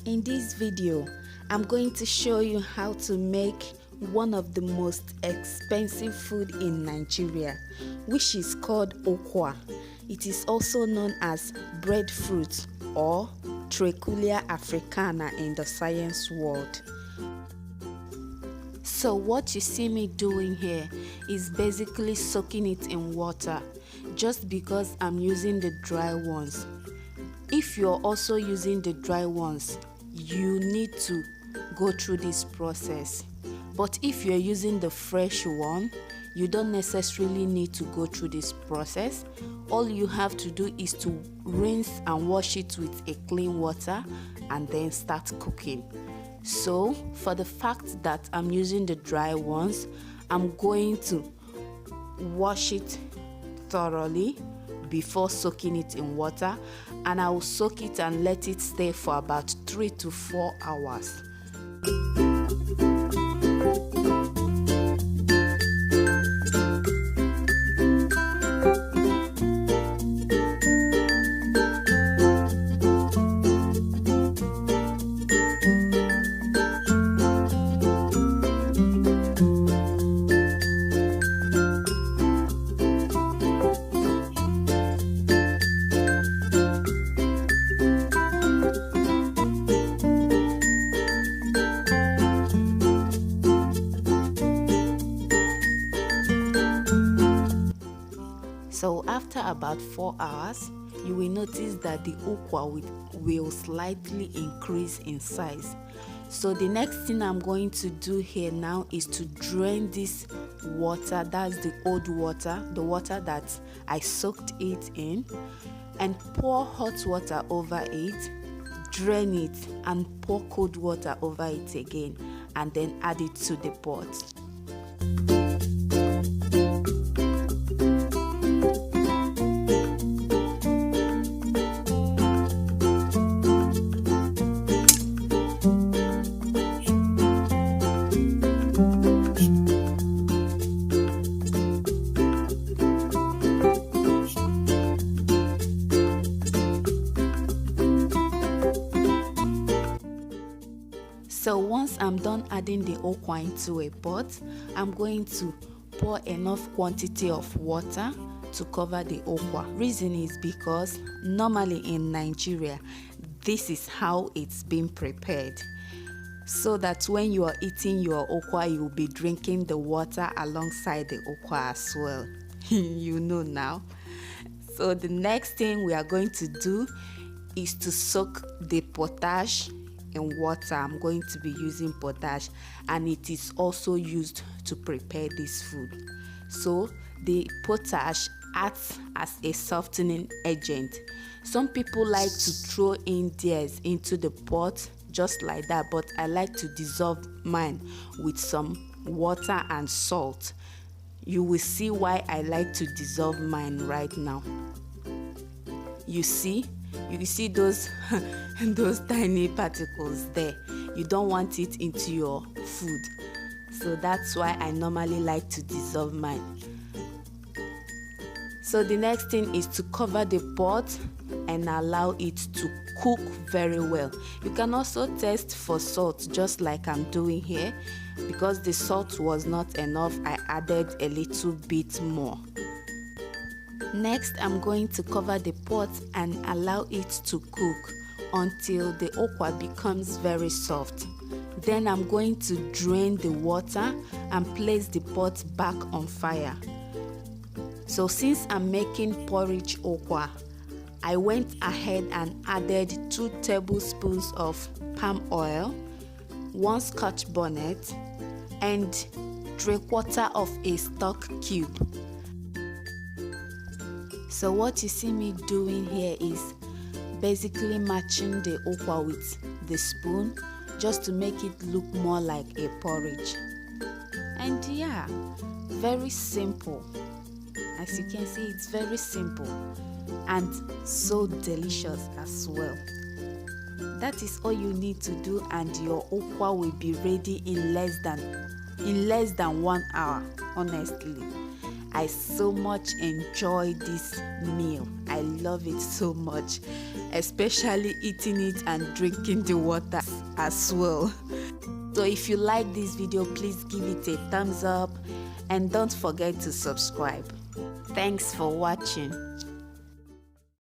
In this video, I'm going to show you how to make one of the most expensive food in Nigeria, which is called UKWA. It is also known as breadfruit or Treculia Africana in the science world. So what you see me doing here is basically soaking it in water, just because I'm using the dry ones. If you're also using the dry ones, you need to go through this process. But if you're using the fresh one, you don't necessarily need to go through this process. All you have to do is to rinse and wash it with a clean water and then start cooking. So for the fact that I'm using the dry ones, I'm going to wash it thoroughly before soaking it in water, and I will soak it and let it stay for about 3 to 4 hours. So after about 4 hours, you will notice that the UKWA will slightly increase in size. So the next thing I'm going to do here now is to drain this water, that's the old water, the water that I soaked it in, and pour hot water over it, drain it, and pour cold water over it again, and then add it to the pot. So once I'm done adding the UKWA into a pot, I'm going to pour enough quantity of water to cover the UKWA. Reason is because normally in Nigeria, this is how it's been prepared. So that when you are eating your UKWA, you'll be drinking the water alongside the UKWA as well. You know now. So the next thing we are going to do is to soak the potash in water. I'm going to be using potash, and it is also used to prepare this food. So the potash acts as a softening agent. Some people like to throw in theirs into the pot just like that, but I like to dissolve mine with some water and salt. You will see why I like to dissolve mine right now. You see those those tiny particles there. You don't want it into your food, so that's why I normally like to dissolve mine. So the next thing is to cover the pot and allow it to cook very well. You can also test for salt, just like I'm doing here. Because the salt was not enough, I added a little bit more. Next, I'm going to cover the pot and allow it to cook until the UKWA becomes very soft. Then I'm going to drain the water and place the pot back on fire. So since I'm making porridge UKWA, I went ahead and added 2 tablespoons of palm oil, 1 scotch bonnet, and 3/4 of a stock cube. So what you see me doing here is basically matching the UKWA with the spoon, just to make it look more like a porridge. And yeah, very simple. As you can see, it's very simple and so delicious as well. That is all you need to do, and your UKWA will be ready in less than 1 hour. Honestly, I so much enjoy this meal. I love it so much, especially eating it and drinking the water as well. So if you like this video, please give it a thumbs up and don't forget to subscribe. Thanks for watching.